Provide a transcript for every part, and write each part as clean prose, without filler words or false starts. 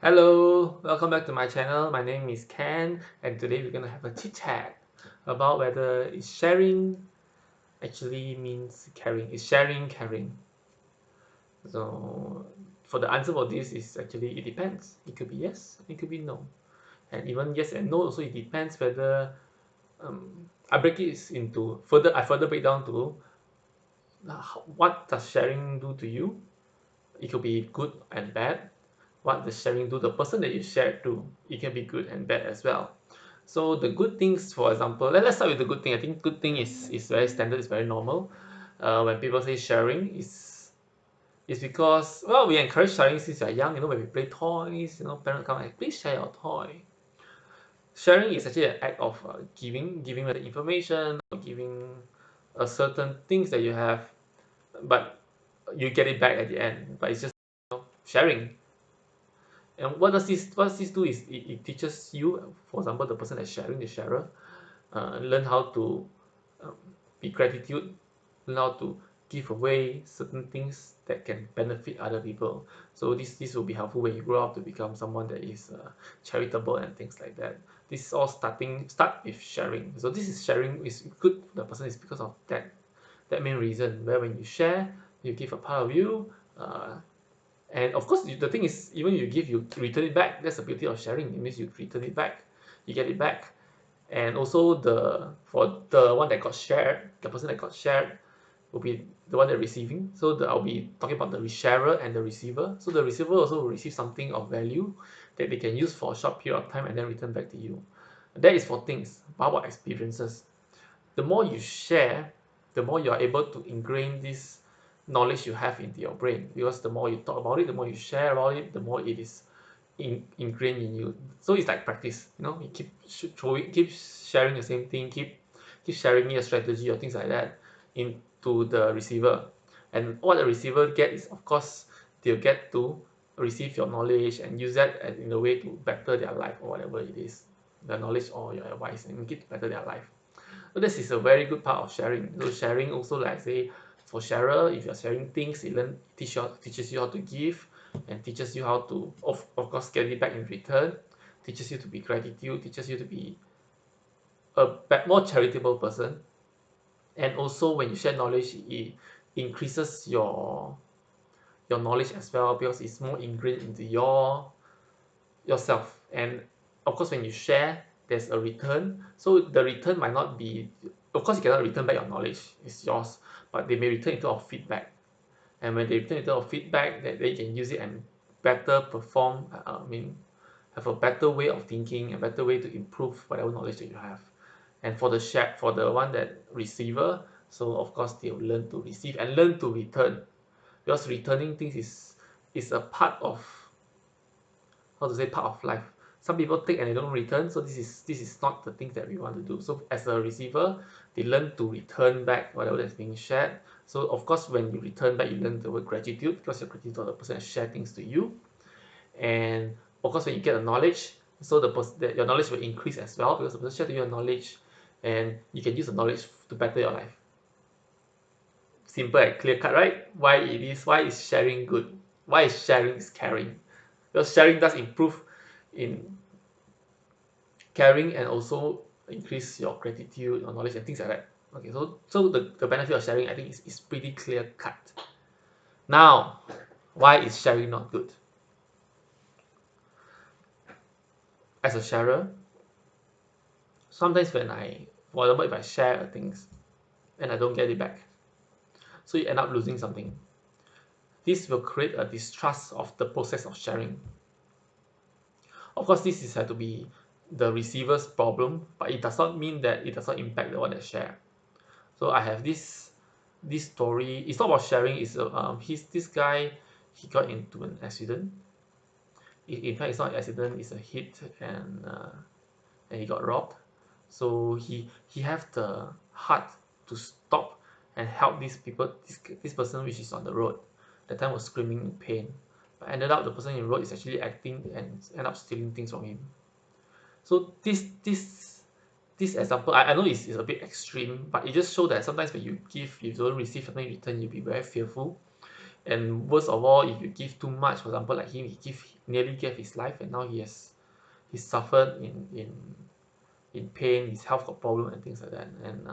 Hello, welcome back to my channel. My name is Ken, and today we're gonna have a chit chat about whether is sharing actually means caring. Is sharing caring? So, for the answer for this is actually it depends. It could be yes, it could be no, and even yes and no also it depends whether I break it into further. I further break down to what does sharing do to you. It could be good and bad. What the sharing do the person that you share to, it can be good and bad as well. So the good things, for example, let's start with the good thing. I think good thing is very standard, it's very normal. When people say sharing is because, well, we encourage sharing since you're young. When we play toys, parents come and please share your toy. Sharing is actually an act of giving the information, or giving a certain things that you have, but you get it back at the end. But it's just sharing. And what does this do is it teaches you, for example, the person that's sharing, the sharer, learn how to um, be gratitude, learn how to give away certain things that can benefit other people. So this will be helpful when you grow up to become someone that is charitable and things like that. This is all start with sharing. So this is sharing is good for the person is because of that main reason, where when you share, you give a part of you. And of course, the thing is, even you give, you return it back. That's the beauty of sharing. It means you return it back, you get it back. And also for the one that got shared, the person that got shared will be the one that receiving. So I'll be talking about the sharer and the receiver. So the receiver also will receive something of value that they can use for a short period of time and then return back to you. That is for things. But how about experiences? The more you share, the more you are able to ingrain this knowledge you have into your brain, because the more you talk about it, the more you share about it, the more it is ingrained in you. So it's like practice. You keep sharing the same thing, keep sharing your strategy or things like that into the receiver. And what the receiver get is, of course, they'll get to receive your knowledge and use that in a way to better their life, or whatever it is, the knowledge or your advice, and make it to better their life. So this is a very good part of sharing. So sharing also, like I say, for sharer, if you're sharing things, teaches you how to give, and teaches you how to, of course, get it back in return. Teaches you to be gratitude, teaches you to be a more charitable person. And also, when you share knowledge, it increases your knowledge as well, because it's more ingrained into yourself. And of course, when you share, there's a return. So the return might not be, of course, you cannot return back your knowledge, it's yours, but they may return in terms of feedback. And when they return in terms of feedback, that they can use it and better perform, have a better way of thinking, a better way to improve whatever knowledge that you have. And for the one that receiver, so of course they will learn to receive and learn to return, because returning things is a part of, how to say, part of life. Some people take and they don't return, so this is not the things that we want to do. So as a receiver, they learn to return back whatever that's being shared. So of course, when you return back, you learn the word gratitude, because you're gratitude to the person that share things to you. And of course, when you get the knowledge, so that your knowledge will increase as well, because the person share to you your knowledge, and you can use the knowledge to better your life. Simple and clear cut, right? Why is sharing good? Why is sharing is caring? Because sharing does improve in caring, and also increase your gratitude, your knowledge, and things like that. Okay, so the benefit of sharing, I think, is pretty clear cut. Now, why is sharing not good? As a sharer, sometimes for example, if I share things and I don't get it back, so you end up losing something. This will create a distrust of the process of sharing. Of course, this is had to be the receiver's problem, but it does not mean that it does not impact the one that share. So I have this story. It's not about sharing. It's he's this guy. He got into an accident. In fact, it's not an accident. It's a hit, and he got robbed. So he have the heart to stop and help these people. This person which is on the road. That time was screaming in pain. But ended up the person in the road is actually acting and end up stealing things from him. So this example, I know it's a bit extreme, but it just shows that sometimes when you give, you don't receive something in return, you'll be very fearful. And worst of all, if you give too much, for example, like him, nearly gave his life, and now he suffered in pain, his health got problem and things like that. And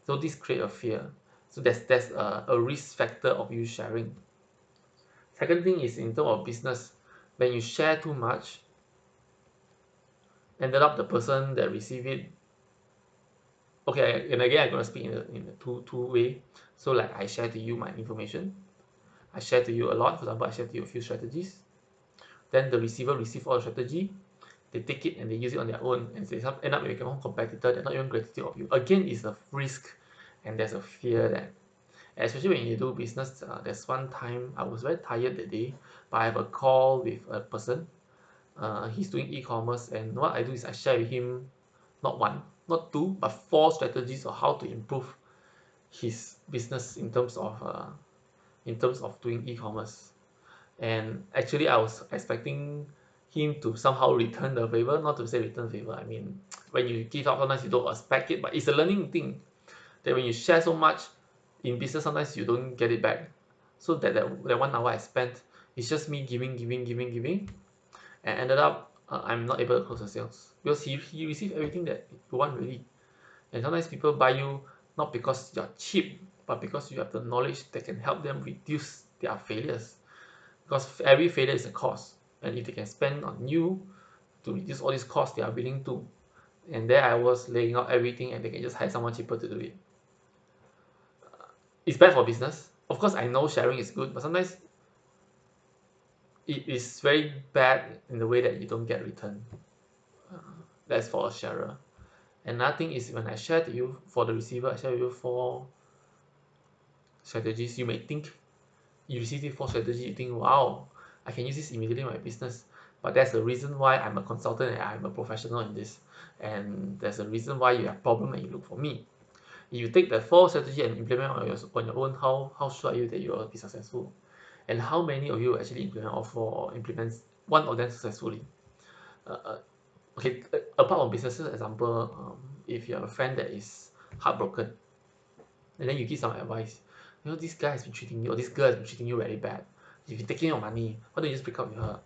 so this create a fear. So there's a risk factor of you sharing. Second thing is in terms of business, when you share too much, ended up the person that receive it. Okay, and again I'm gonna speak in a two way. So like I share to you my information, I share to you a lot. For example, I share to you a few strategies. Then the receiver receive all the strategy, they take it and they use it on their own, and they end up becoming a competitor. They're not even gratitude of you. Again, it's a risk, and there's a fear that, especially when you do business. There's one time I was very tired that day, but I have a call with a person. He's doing e-commerce, and what I do is I share with him not one, not two, but four strategies of how to improve his business in terms of doing e-commerce. And actually, I was expecting him to somehow return the favor. Not to say return favor, I mean, when you give out, sometimes you don't expect it, but it's a learning thing that when you share so much in business, sometimes you don't get it back. So that 1 hour I spent, it's just me giving, and ended up I'm not able to close the sales because he received everything that you want really. And sometimes people buy you not because you're cheap, but because you have the knowledge that can help them reduce their failures, because every failure is a cost, and if they can spend on you to reduce all these costs, they are willing to. And there I was laying out everything, and they can just hire someone cheaper to do it. It's bad for business. Of course, I know sharing is good, but sometimes it is very bad in the way that you don't get return. That's for a sharer. Another thing is when I share to you for the receiver, I share with you 4 strategies. You may think you receive the 4 strategies, you think, wow, I can use this immediately in my business. But there's a reason why I'm a consultant and I'm a professional in this. And there's a reason why you have problem and you look for me. If you take the 4 strategy and implement on your own, how sure are you that you will be successful? And how many of you actually implement all 4 or implement one of them successfully? Uh, okay, apart from businesses, example, if you have a friend that is heartbroken, and then you give some advice, this guy has been treating you, or this girl has been treating you very bad. If you're taking your money, why don't you just break up with her?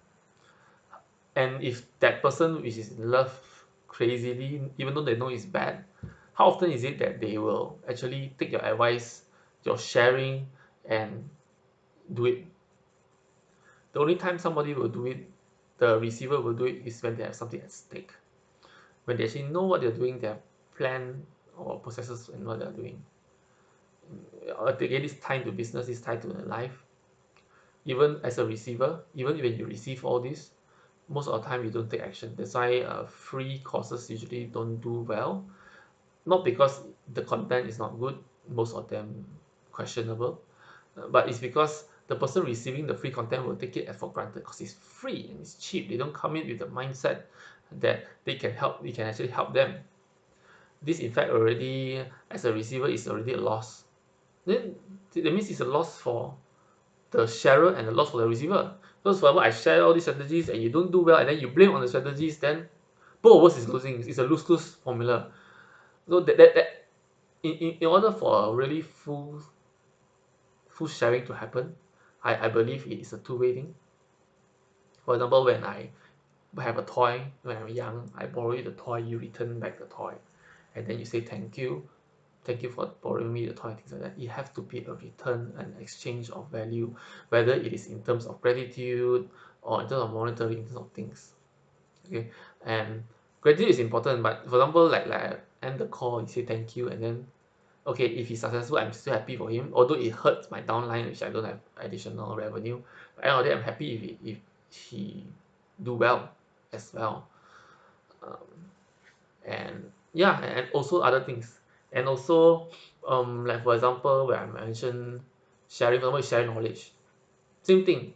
And if that person which is in love crazily, even though they know it's bad, how often is it that they will actually take your advice, your sharing, and do it? The only time somebody will do it, the receiver will do it, is when they have something at stake. When they actually know what they're doing, they have plan or processes and what they're doing. Again, this tied to business, this tied to life. Even as a receiver, even when you receive all this, most of the time you don't take action. That's why free courses usually don't do well. Not because the content is not good, most of them questionable, but it's because the person receiving the free content will take it as for granted because it's free and it's cheap. They don't come in with the mindset that we can actually help them. This in fact already, as a receiver, is already a loss. Then that means it's a loss for the sharer and a loss for the receiver. Because for example, I share all these strategies and you don't do well, and then you blame on the strategies, then both of us is losing. It's a lose-lose formula. So that in order for a really full sharing to happen, I believe it is a two-way thing. For example, when I have a toy when I'm young, I borrow you the toy, you return back the toy, and then you say thank you for borrowing me the toy, things like that. It have to be a return and exchange of value, whether it is in terms of gratitude or in terms of monetary, in terms of things. Okay, and gratitude is important, but for example, like I end the call, you say thank you, and then okay, if he's successful, I'm still happy for him, although it hurts my downline, which I don't have additional revenue. But at the end of the day, I'm happy if he do well as well. um, and yeah, and also other things, and also like for example where I mentioned sharing, for example, share knowledge, same thing.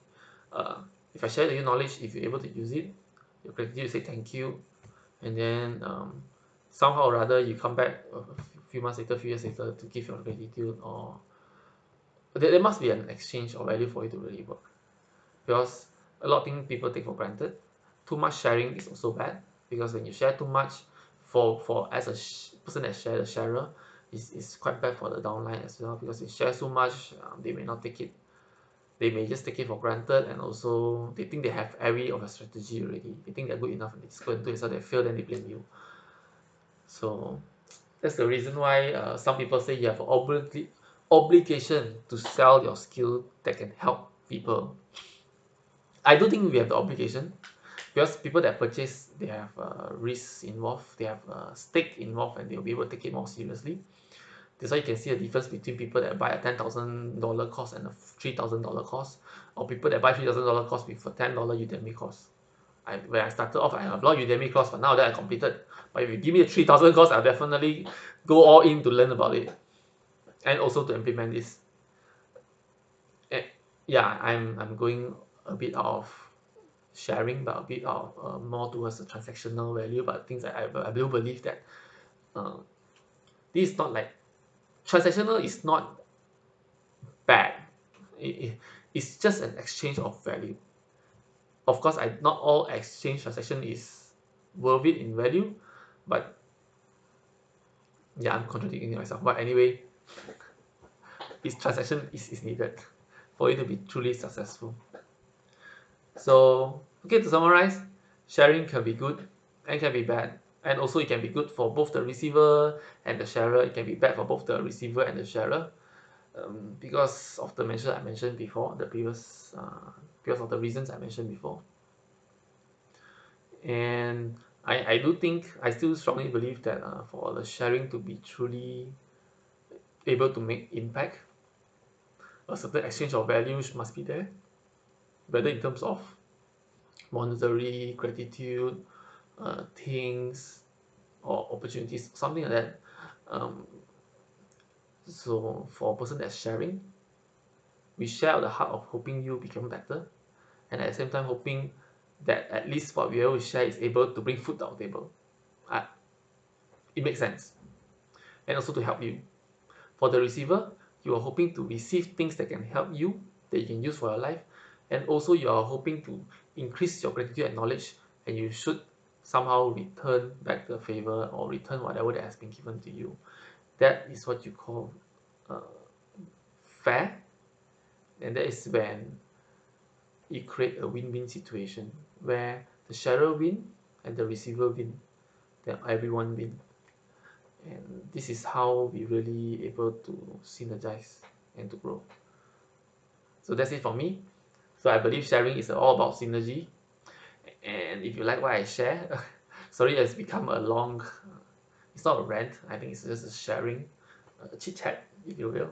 uh, if I share with you knowledge, if you're able to use it, your gratitude, say thank you, and then somehow or rather you come back a few months later, few years later, to give your gratitude, or there must be an exchange of value for it to really work. Because a lot of things people take for granted. Too much sharing is also bad, because when you share too much, for as a person that share, the sharer, is quite bad for the downline as well, because they share so much, they may not take it they may just take it for granted, and also they think they have every of a strategy already. They think they're good enough and they just go and do it, so they fail, then they blame you. So that's the reason why some people say you have an obligation to sell your skill that can help people. I do think we have the obligation, because people that purchase, they have risks involved, they have a stake involved, and they'll be able to take it more seriously. That's why you can see a difference between people that buy a $10,000 course and a $3,000 course, or people that buy $3,000 course with a $10 Udemy course. When I started off, I have a lot of Udemy course, but now that I completed, but if you give me a 3,000 course, I'll definitely go all in to learn about it, and also to implement this. And yeah, I'm going a bit out of sharing, but a bit of more towards the transactional value. But things that I do believe that uh, this is not like, transactional is not bad. It's just an exchange of value. Of course, not all exchange transaction is worth it in value, but yeah, I'm contradicting myself. But anyway, this transaction is needed for you to be truly successful. So, okay, to summarize, sharing can be good and can be bad. And also it can be good for both the receiver and the sharer. It can be bad for both the receiver and the sharer. Because of the measure I mentioned before, because of the reasons I mentioned before. And I do think, I still strongly believe that for the sharing to be truly able to make impact, a certain exchange of values must be there, whether in terms of monetary, gratitude, things, or opportunities, something like that. Um, so for a person that's sharing, we share out the heart of hoping you become better, and at the same time hoping that at least what we always share is able to bring food to our table. Uh, it makes sense. And also to help you. For the receiver, you are hoping to receive things that can help you, that you can use for your life, and also you are hoping to increase your gratitude and knowledge, and you should somehow return back the favor or return whatever that has been given to you. That is what you call uh, fair, and that is when you create a win-win situation where the sharer win and the receiver win, then everyone win. And this is how we really able to synergize and to grow. So that's it for me. So I believe sharing is all about synergy. And if you like what I share, sorry, it's become a long, it's not a rant. I think it's just a sharing, a chit chat, if you will.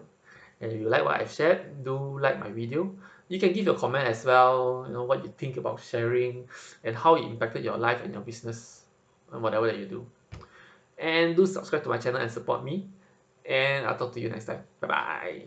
And if you like what I've shared, do like my video. You can give your comment as well, what you think about sharing and how it impacted your life and your business and whatever that you do. And do subscribe to my channel and support me. And I'll talk to you next time. Bye bye.